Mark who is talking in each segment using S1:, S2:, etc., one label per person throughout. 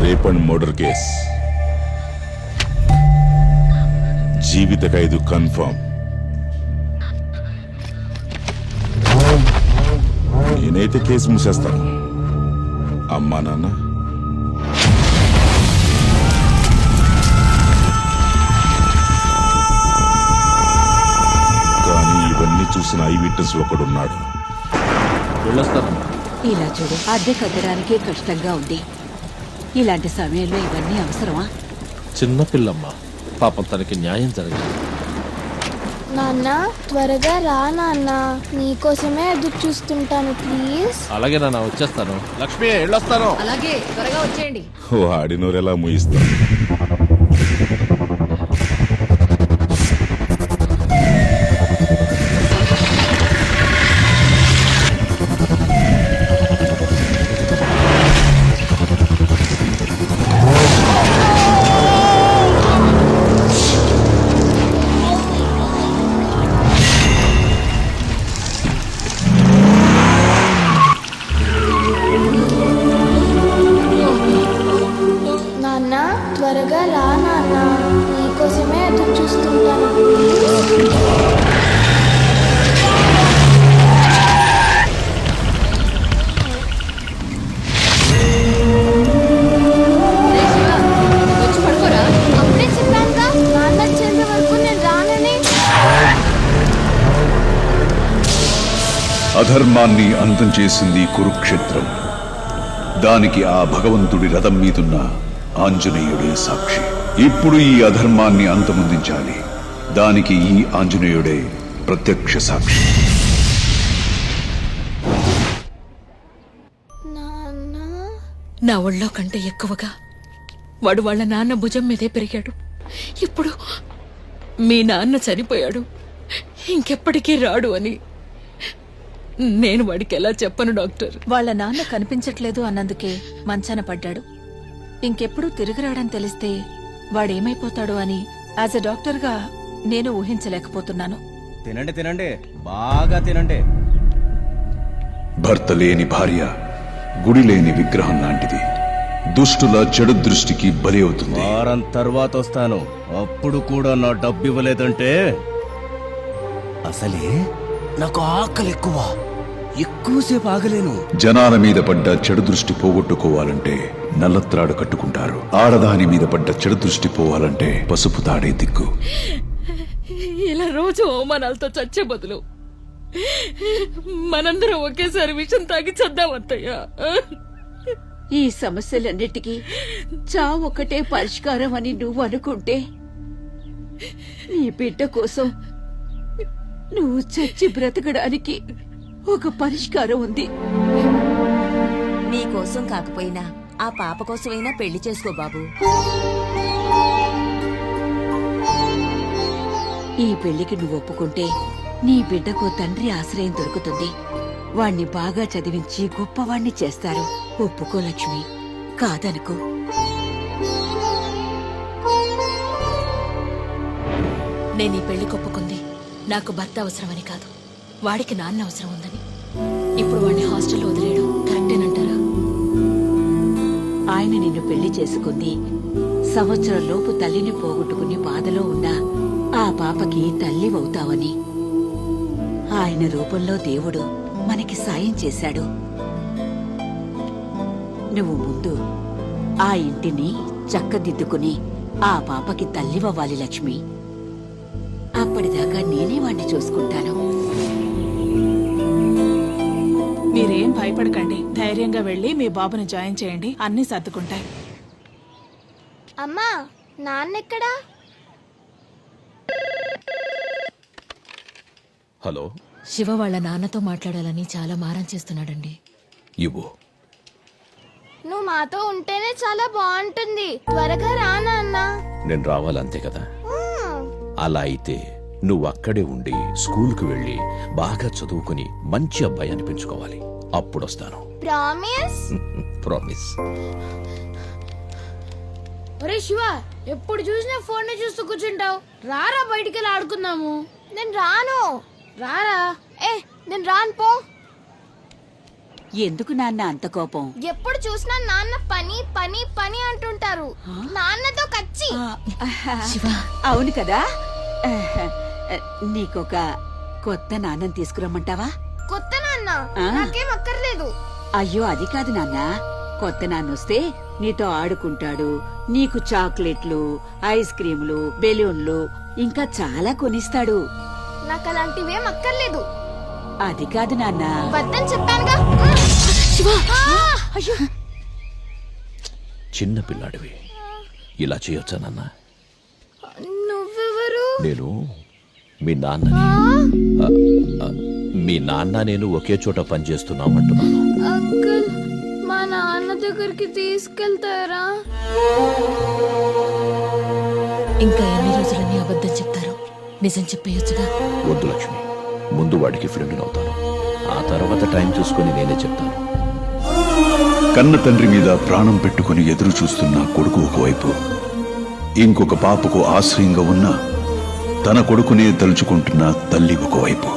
S1: Rape and murder case, జీవిత ఖైదు confirm. నేనైతే case మూసేస్తాను. అమ్మా నాన్న కానీ ఇవన్నీ చూసిన ఐ విట్నెస్ ఒకడున్నాడు.
S2: ఇలా చూడు, అద్దె కట్టడానికే కష్టంగా ఉంది. ఇలాంటి సమయంలో ఇవన్నీ అవసరమా?
S3: చిన్నపిల్లమ్మ, పాపం తనకి న్యాయం జరగదు.
S4: నాన్న త్వరగా రా నాన్న, నీకోసమే ఎదురు చూస్తుంటాను ప్లీజ్.
S3: అలాగే నాన్న, వచ్చేస్తాను. లక్ష్మి, వెళ్ళొస్తాను.
S2: అలాగే, త్వరగా వచ్చేయండి.
S1: వాడినోరెలా ముయిస్తాను.
S4: నాన్న త్వరగా రా నాన్న, నీకోసమే ఎదురు చూస్తుంటాను ప్లీజ్. అప్పుడే చెప్పానుగా, నాన్న వచ్చేంత వరకు నేను రానని.
S5: అధర్మాన్ని అంతం చేసింది కురుక్షేత్రం. దానికి ఆ భగవంతుడి రథం మీదున్న ఆంజనేయుడే సాక్షి. ఇప్పుడు ఈ అధర్మాన్ని అంతమొందించాలి. దానికి ఈ ఆంజనేయుడే ప్రత్యక్ష సాక్షి.
S4: నాన్న
S6: నా ఒళ్ళో కంటే ఎక్కువగా వాడు వాళ్ళ నాన్న భుజం మీదే పెరిగాడు. ఇప్పుడు మీ నాన్న చనిపోయాడు, ఇంకెప్పటికీ రాడు అని నేను వాడికి ఎలా చెప్పను డాక్టర్?
S2: వాళ్ళ నాన్న కనిపించట్లేదు అన్నందుకే మంచాన పడ్డాడు. ఇంకెప్పుడు తిరిగి రావడం తెలిస్తే వాడేమైపోతాడు అని యాజ్ ఎ డాక్టర్గా నేను ఊహించలేకపోతున్నాను.
S7: తినండి తినండి, బాగా తినండి.
S5: భర్త లేని భార్య గుడి లేని విగ్రహం లాంటిది. దుష్టుల చెడు దృష్టికి బలి అవుతుంది.
S7: వారం తర్వాత వస్తాను. అప్పుడు కూడా నా డబ్బు ఇవ్వలేదంటే అసలే నాకు ఆకలి ఎక్కువసేపు ఆగలేను.
S5: జనాల మీద పడ్డ చెడు దృష్టి పోగొట్టుకోవాలంటే నల్లత్రాడు కట్టుకుంటారు. ఆడదాని మీద పడ్డ చెడు దృష్టి పోవాలంటే పసుపు తాడే దిక్కు.
S6: ఇలా రోజు అవమానాలతో చచ్చే బదులు మనందరం ఒకేసారి విషం తాగి చద్దామత్తయ్యా.
S2: ఈ సమస్యలన్నిటికీ చావు ఒకటే పరిష్కారం అని నువ్వు అనుకుంటే, నీ బిడ్డ కోసం నువ్వు చచ్చి బ్రతకడానికి ఒక పరిష్కారం ఉంది.
S8: నీకోసం కాకపోయినా ఆ పాప కోసమైనా పెళ్లి చేసుకో బాబు.
S2: ఈ పెళ్లికి నువ్వు ఒప్పుకుంటే నీ బిడ్డకు తండ్రి ఆశ్రయం దొరుకుతుంది. వాణ్ణి బాగా చదివించి గొప్పవాణ్ణి చేస్తారు. ఒప్పుకో లక్ష్మి, కాదనుకో.
S6: నేను ఈ పెళ్లి కొప్పుకుంది నాకు భర్త అవసరమని కాదు, వాడికి నాన్న అవసరం ఉందని. ఇప్పుడు వాడిని హాస్టల్లో వదిలేయడం కరెక్టేనంటారా?
S2: ఆయన నిన్ను పెళ్లి చేసుకుంది సంవత్సరం లోపు తల్లిని పోగొట్టుకుని బాధలో ఉన్నా ఆ పాపకి తల్లివవుతావని. ఆయన రూపంలో దేవుడు మనకి సాయం చేశాడు. నువ్వు ముందు ఆ ఇంటిని చక్కదిద్దుకుని ఆ పాపకి తల్లివ్వాలి లక్ష్మి. అప్పటిదాకా నేనే వాణ్ణి చూసుకుంటాను.
S9: మీరేం భయపడకండి, ధైర్యంగా వెళ్ళి మీ బాబుని జాయిన్ చేయండి, అన్నీ సర్దుకుంటాయి.
S4: అమ్మా నాన్నెక్కడా?
S3: హలో,
S6: శివ వాళ్ళ నాన్నతో మాట్లాడాలని చాలా మారం చేస్తున్నాడండి.
S3: ఇవ్వు.
S4: నువ్వు మాతో ఉంటేనే చాలా బాగుంటుంది. త్వరగా రా నాన్న.
S3: నేను రావాలంతే కదా? అలా అయితే నువ్వు అక్కడే ఉండి స్కూల్కి వెళ్ళి బాగా చదువుకుని మంచి అబ్బాయి అనిపించుకోవాలి. అప్పుడొస్తాను.
S4: ప్రామిస్?
S3: ప్రామిస్.
S4: ఒరే శివ, ఎప్పుడు చూసినా ఫోన్ చూస్తూ కూర్చుంటావు. రారా బయటికి వెళ్ళి ఆడుకుందాము. నేను రాను. రారా. నేను రాను పో.
S2: ఎందుకు నాన్న అంత కోపం?
S4: ఎప్పుడు చూసినా నాన్న పని పని పని అంటుంటారు. నాన్నతో కచ్చి.
S2: అవును కదా. నీకొక కొత్త నాన్నని తీసుకురమ్మంటావా?
S4: కొత్త నాన్న నాకేం అక్కర్లేదు.
S2: అయ్యో అది కాదు నాన్న, కొత్త నాన్నొస్తే నీతో ఆడుకుంటాడు, నీకు చాక్లెట్లు, ఐస్ క్రీములు, బెలూన్లు ఇంకా చాలా కొనిస్తాడు.
S4: నాకు అలాంటివేం అక్కర్లేదు.
S2: అది కాదు నాన్న.
S4: వద్దని చెప్పానుగా.
S3: చిన్న పిల్లాడివి, ఇలా చేయొచ్చా నాన్న?
S4: నువ్వెవరు?
S3: నేను మీ నాన్నని. మీ నాన్న నేను ఒకే చోట పనిచేస్తున్నామంటున్నాను.
S4: అంకుల్, మా నాన్న దగ్గరికి తీసుకెళ్తారా?
S6: ఇంకా ఎన్ని రోజులని అబద్ధం చెప్తారు? నిజం చెప్పేయొచ్చుగా.
S3: వద్దు లక్ష్మి, ముందు వాడికి ఫ్రెండ్ అవుతాను, ఆ తర్వాత టైం చూసుకుని నేనే చెప్తాను.
S5: కన్న తండ్రి మీద ప్రాణం పెట్టుకుని ఎదురు చూస్తున్న కొడుకు ఒకవైపు, ఇంకొక పాపకు ఆశ్రయంగా ఉన్న తన కొడుకునే తలుచుకుంటున్న తల్లి ఒకవైపు.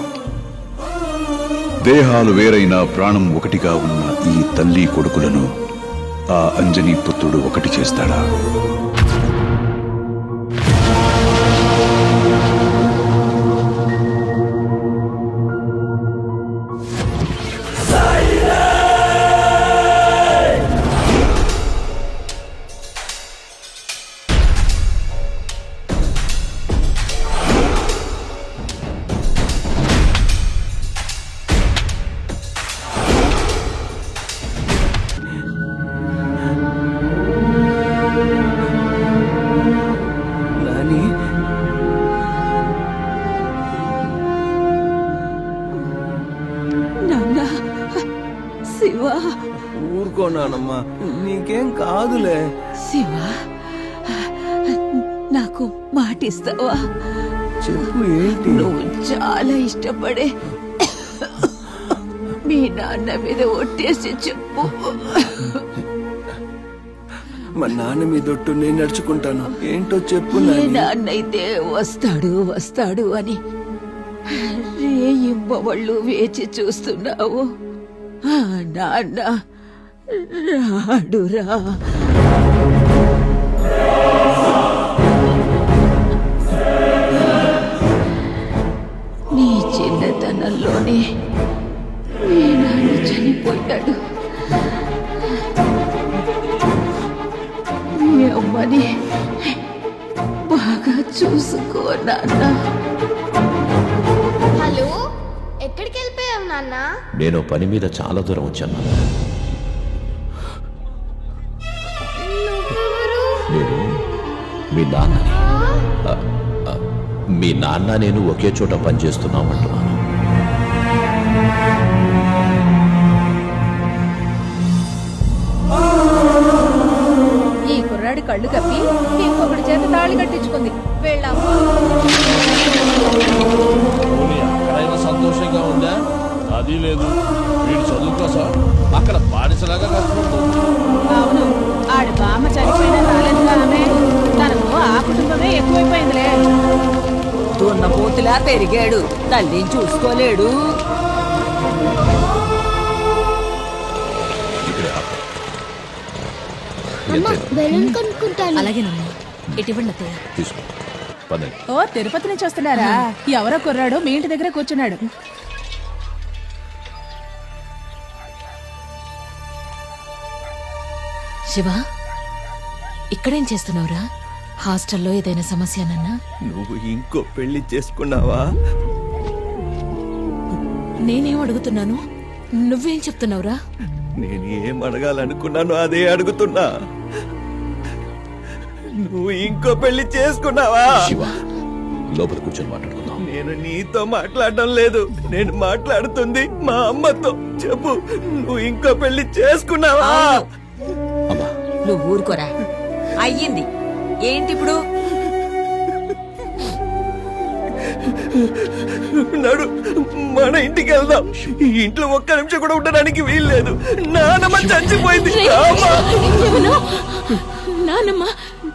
S5: దేహాలు వేరైన ప్రాణం ఒకటిగా ఉన్న ఈ తల్లి కొడుకులను ఆ అంజనీ పుత్రుడు ఒకటి చేస్తాడా?
S2: నాన్న, శివ.
S7: ఊరుకోనానమ్మా, నీకేం కాదులే.
S2: శివ, నాకు మాటిస్తావా?
S7: చెప్పు, ఏంటి?
S2: నువ్వు చాలా ఇష్టపడే మీ నాన్న మీద ఒట్టేసి చెప్పు.
S7: మా నాన్న మీద ఒట్టు నేను నడుచుకుంటాను. ఏంటో చెప్పు.
S2: ఏ నాన్నైతే వస్తాడు వస్తాడు అని రేయింబవళ్ళు వేచి చూస్తున్నావు, ఆ నాన్న రాడురా. నీ చిన్నతనంలోనే మీ నాన్న చనిపోయాడు. మీ అమ్మని బాగా చూసుకో నాన్న.
S4: హలో, ఎక్కడికి వెళ్ళిపోయావు నాన్న?
S3: నేను పని మీద చాలా దూరం వచ్చాను. నేను మీ నాన్నని. మీ నాన్న నేను ఒకే చోట పనిచేస్తున్నామంటున్నాను.
S6: ఈ కుర్రాడి కళ్ళు కప్పి ఇంకొకటి చేత తాళి కట్టించుకుంది. వెళ్ళాము.
S7: ఎక్కడైనా సంతోషంగా ఉందా? అది లేదు. వీడు చదువు కోసం అక్కడ బానిసలాగా కష్టపడుతుంది.
S9: అవును, ఆడి బామ్మ చనిపోయిన రాలేదు ఆమె. తనకు ఆ కుటుంబమే ఎక్కువైపోయిందిలే.
S2: దున్నపోతులా పెరిగాడు, తల్లిని చూసుకోలేడు.
S4: బెలూన్ కొనుక్కుంటాను.
S6: అలాగేనమ్మా, ఇటువంటి అత్తయ్య.
S3: తీసుకో, పదండి.
S9: ఓ, తిరుపతి నుంచి వస్తున్నారా? ఎవరో కుర్రాడు మీ ఇంటి దగ్గర కూర్చున్నాడు.
S6: శివ, ఇక్కడేం చేస్తున్నావురా? హాస్టల్లో ఏదైనా సమస్యనన్నా?
S7: నువ్వు ఇంకో పెళ్లి చేసుకున్నావా?
S6: నేనేం అడుగుతున్నాను, నువ్వేం చెప్తున్నావురా?
S7: నేను ఏం అడగాలనుకున్నాను అదే అడుగుతున్నా. నువ్వు ఇంకో పెళ్లి చేసుకున్నావా?
S3: శివ, లోపల కూర్చొని మాట్లాడుకుందాం.
S7: నేను నీతో మాట్లాడడం లేదు, నేను మాట్లాడుతుంది మా అమ్మతో. చెప్పు, నువ్వు ఇంకో పెళ్లి చేసుకున్నావా?
S3: అమ్మా,
S8: నువ్వు ఊరుకోరా. అయ్యింది ఏంటి ఇప్పుడు?
S7: నడు, మన ఇంటికి వెళ్దాం. ఈ ఇంట్లో ఒక్క నిమిషం కూడా ఉండడానికి వీల్లేదు. నానమ్మ చచ్చిపోయింది.
S6: నానమ్మ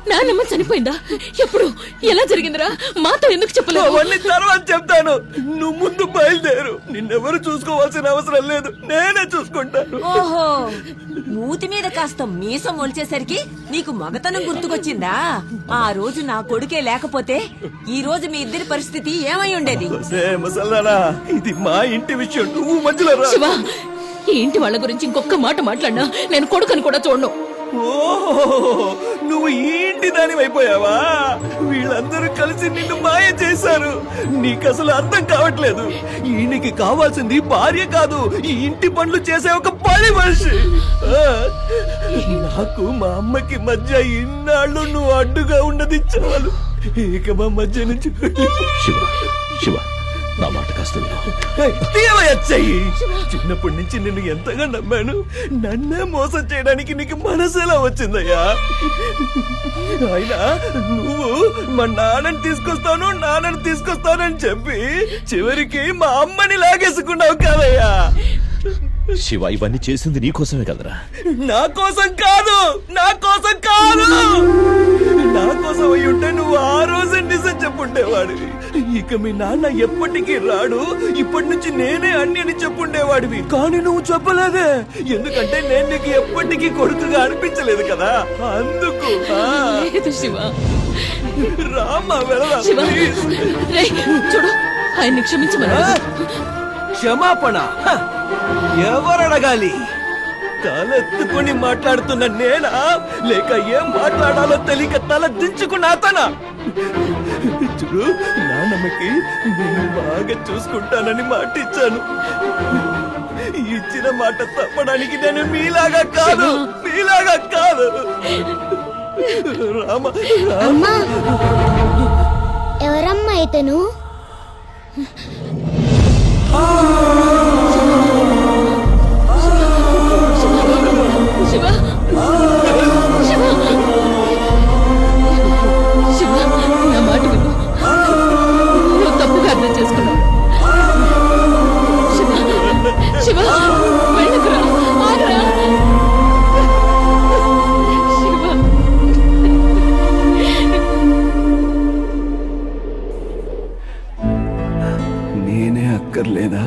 S6: నాన్నమ్మ చనిపోయిందా? ఎప్పుడు? ఎలా జరిగిందిరా? మాతో ఎందుకు చెప్పలేదు?
S10: అవన్నీ తర్వాత చెప్తాను. నువ్వు ముందు బయలుదేరు. నిన్నెవరు చూసుకోవాల్సిన అవసరం లేదు, నేనే చూసుకుంటాను.
S8: ఓహో, మూతి మీద కాస్త మీసం మొలిచేసరికి నీకు మగతనం గుర్తుకొచ్చిందా? ఆ రోజు నా కొడుకే లేకపోతే ఈ రోజు మీ ఇద్దరి పరిస్థితి ఏమై ఉండేది?
S10: ముసల్లానా, ఇది మా ఇంటి విషయం, నువ్వు మధ్యలో రా.
S6: శివ, ఈ ఇంటి వాళ్ళ గురించి ఇంకొక మాట మాట్లాడినా నేను కొడుకుని కూడా చూడను.
S10: ఓహో, నువ్వు ఈ ఇంటి దానివైపోయావా? వీళ్ళందరూ కలిసి నిన్ను మాయ చేశారు. నీకు అసలు అర్థం కావట్లేదు. ఈయనకి కావాల్సింది భార్య కాదు, ఈ ఇంటి పనులు చేసే ఒక పని మనిషి. ఆ, నాకు మా అమ్మకి మధ్య ఇన్నాళ్ళు నువ్వు అడ్డుగా ఉన్నది చాలు. ఇక మా మధ్య నుంచి
S3: శివ, శివ, నా మాట కాస్త విను.
S10: తీయవచ్చయ్యి. చిన్నప్పటి నుంచి నిన్ను ఎంతగా నమ్మాను. నన్నే మోసం చేయడానికి నీకు మనసు ఎలా వచ్చిందయ్యా? అయినా నువ్వు మా నాన్నని తీసుకొస్తానని చెప్పి చివరికి మా అమ్మని లాగేసుకున్నావు కదయ్యా.
S3: శివ, ఇవన్నీ చేసింది నీకోసమే కదరా?
S10: నా కోసం కాదు, నా కోసం అయి ఉంటే నువ్వు ఆ రోజే నిజం చెప్పుండేవాడివి. ఇక మీ నాన్న ఎప్పటికీ రాడు, ఇప్పటి నుంచి నేనే అన్ని అని చెప్పుండేవాడివి. కానీ నువ్వు చెప్పలేదే, ఎందుకంటే నేను నీకు ఎప్పటికీ కొడుకుగా అనిపించలేదు కదా, అందుకు.
S6: లేదు శివ.
S10: రామ్మా వెళదాం.
S6: శివ, రేయ్, చూడు, ఆయన్ని క్షమించమని.
S10: క్షమాపణ ఎవరు అడగాలి? తలెత్తుకుని మాట్లాడుతున్న నేనా, లేక ఏం మాట్లాడాలో తెలియక తల దించుకున్న అతనా? చూడు, నాన్నమ్మకి నేను బాగా చూసుకుంటానని మాట ఇచ్చాను. ఇచ్చిన మాట తప్పడానికి నేను మీలాగా కాదు.
S4: అమ్మా, ఎవరమ్మా ఇతను?
S6: శివ, శివ, శివ, నా మాట విను. నువ్వు తప్పుగా అర్థం చేసుకున్నావు. శివ, శివ, వెళ్ళకురా, ఆగురా. శివ,
S10: నేనే అక్కర్లేదా?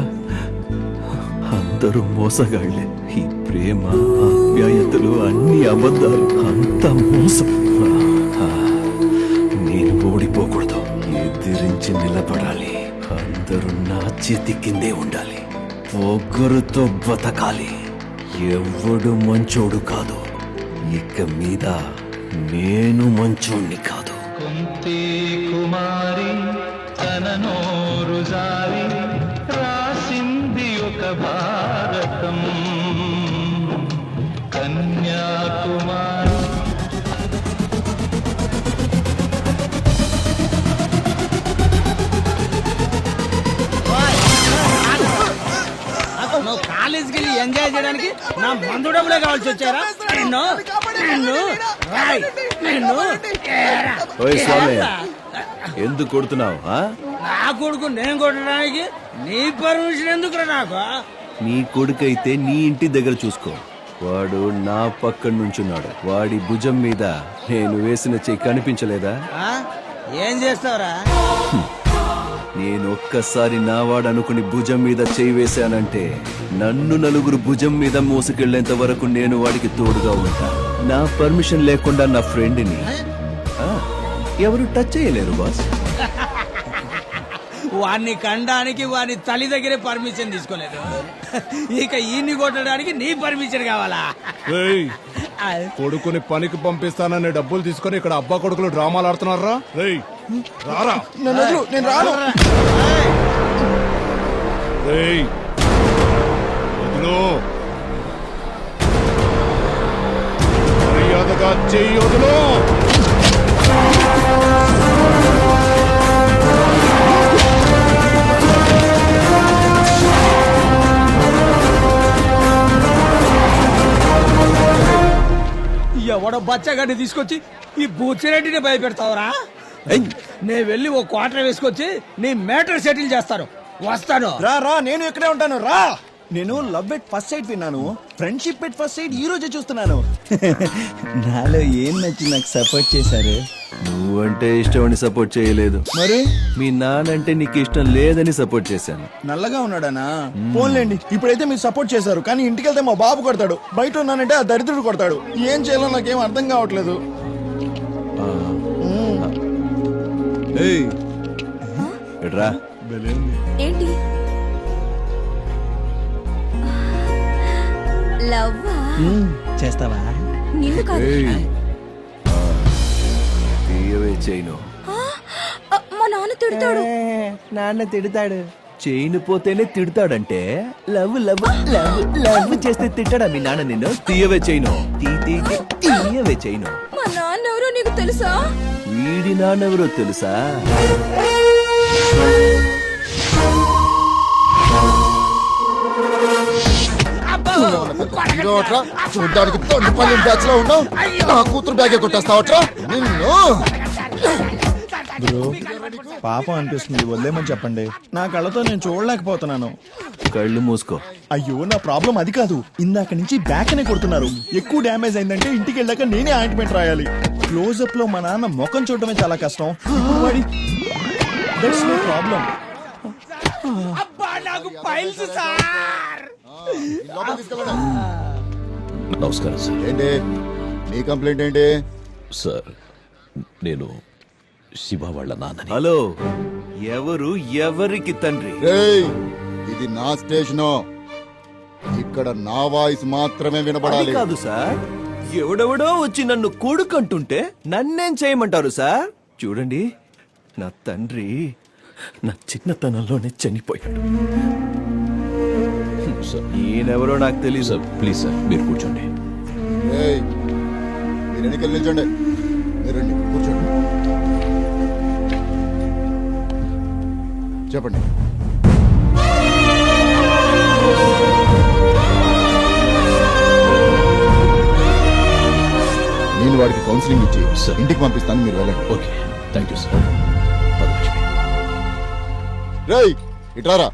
S10: అందరూ మోసగాళ్లే. ఈ ప్రేమ, ఆప్యాయతలు అన్ని అబద్ధాలు, అంత మోసం. నేను ఓడిపోకూడదు, ఎదిరించి నిలబడాలి. అందరూ నా చేతి కిందే ఉండాలి. పొగరుతో బతకాలి. ఎవడు మంచోడు కాదు. ఇక మీద నేను మంచోణ్ణి కాదు.
S11: కుంతి కుమారి తన నోరు జారి రాసింది ఒక భారతం. కన్యాకుమారి
S10: నువ్వు కాలేజీకి వెళ్ళి ఎంజాయ్ చేయడానికి నా మందు డబ్బులే కావాల్సి వచ్చారా?
S5: ఎందుకు కొడుతున్నావు?
S10: నా కొడుకు నేను కొట్టడానికి నీ పర్మిషన్ ఎందుకురా నాకు?
S5: నీ కొడుకైతే నీ ఇంటి దగ్గర చూసుకో. వాడు నా పక్కన నుంచున్నాడు. వాడి భుజం మీద నేను వేసిన చెయ్యి కనిపించలేదా?
S10: ఏం చేస్తావురా?
S5: నేను ఒక్కసారి నావాడు అనుకుని భుజం మీద చేయి వేశానంటే నన్ను నలుగురు భుజం మీద మోసుకెళ్లేంత వరకు నేను వాడికి తోడుగా ఉంటా. నా పర్మిషన్ లేకుండా నా ఫ్రెండ్ని ఎవరు టచ్ చేయలేరు బాస్.
S10: వాడిని కండానికి వాడి తల్లి దగ్గరే పర్మిషన్ తీసుకోలేదు. ఇక ఈయన్ని కొట్టడానికి నీ పర్మిషన్ కావాలా?
S7: కొడుకుని పనికి పంపిస్తానని డబ్బులు తీసుకొని ఇక్కడ అబ్బా కొడుకులు డ్రామాలు ఆడుతున్నారా? రారా,
S10: నేను రాను.
S7: మర్యాదగా చెయ్యి వదులు.
S10: ఎవడో బచ్చగాడిని తీసుకొచ్చి ఈ బూచిరెడ్డిని భయపెడతావురా? నేను వెళ్ళి ఓ క్వార్టర్ వేసుకొచ్చి నీ మ్యాటర్ సెటిల్ చేస్తాను. వస్తాను.
S12: రా, నేను ఇక్కడే ఉంటాను. రా.
S10: నేను లవ్ ఎట్ ఫస్ట్ సైట్ విన్నాను, ఫ్రెండ్షిప్ ఎట్ ఫస్ట్ సైట్ ఈ రోజే చూస్తున్నాను. నాలో ఏం నచ్చి నాకు సపోర్ట్ చేశారు?
S12: నువ్వంటే ఇష్టం అని సపోర్ట్ చేయలేదు,
S10: మరి
S12: మీ నానంటే నీకు ఇష్టం లేదని సపోర్ట్ చేశాను.
S10: నల్లగా ఉన్నాడానా? పోన్లేండి, ఇప్పుడైతే మీరు సపోర్ట్ చేశారు, కానీ ఇంటికి వెళ్తే మా బాబు కొడతాడు, బయట ఉన్నానంటే ఆ దరిద్రుడు కొడతాడు. ఏం చేయాలో నాకేం అర్థం కావట్లేదు.
S12: ఏయ్, ఎట్రా
S8: ఏంటి లవ్వా?
S10: చేస్తావా?
S8: నిన్ను కాదు.
S12: ఏయ్, తీయవే చైను.
S8: మా నాన్న తిడతాడు.
S10: నాన్న తిడతాడు.
S12: చైన్ పోతేనే తిడతాడంటే లవ్ లవ్ లవ్ లవ్ చేస్తే తిట్టాడా మీ నాన్న నిన్ను? తీయవే చైను, తీయవే చైను.
S8: మా నాన్న ఎవరో నీకు తెలుసా?
S12: వీడి నాన్నెవరో తెలుసా?
S13: చూడ్డానికి తొండిపల్లి బ్యాచ్ లో ఉన్నావు, నా కూతురు బ్యాగే కొట్టేస్తావట్రా నిన్ను.
S10: బ్రో, పాపం అనిపిస్తుంది, వదిలేమని చెప్పండి. నా కళ్ళతో నేను చూడలేకపోతున్నాను.
S12: కళ్ళు మూసుకో.
S10: అయ్యో, నా ప్రాబ్లం అది కాదు. ఇందాక నుంచి బ్యాక్ అనే కొడుతున్నారు. ఎక్కువ డ్యామేజ్ అయిందంటే ఇంటికి వెళ్ళాక నేనే ఆయింట్మెంట్ రాయాలి. క్లోజప్ లో మా నాన్న ముఖం చూడటమే చాలా కష్టం. That's no problem.
S3: నమస్కారం సార్.
S13: ఏంటి నీ కంప్లైంట్ ఏంటి?
S3: సార్, నేను శివ వాళ్ళ నాన్నని.
S12: హలో, ఎవరు ఎవరికి తండ్రి?
S13: రేయ్, ఇది నా స్టేషను, ఇక్కడ నా వాయిస్ మాత్రమే
S12: అది
S13: వినబడాలి.
S12: కాదు సార్, ఎవడెవడో వచ్చి నన్ను కొడుకంటుంటే నన్నేం చేయమంటారు సార్? చూడండి, నా తండ్రి నా చిన్నతనంలోనే చనిపోయాడు.
S3: సార్,
S12: ఈయనెవరో నాకు తెలియదు.
S3: సార్ ప్లీజ్ సార్, మీరు కూర్చోండి.
S13: రేయ్, మీరు ఎన్నికలు నిల్చోండి. మీరు రండి, కూర్చోండి. చెప్పండి. నేను వాడికి కౌన్సిలింగ్ ఇచ్చి
S3: సార్.
S13: ఇంటికి పంపిస్తాను, మీరు వెళ్ళండి.
S3: Okay, thank you sir. Padalakshmi.
S13: రేయ్, ఇట్రారా.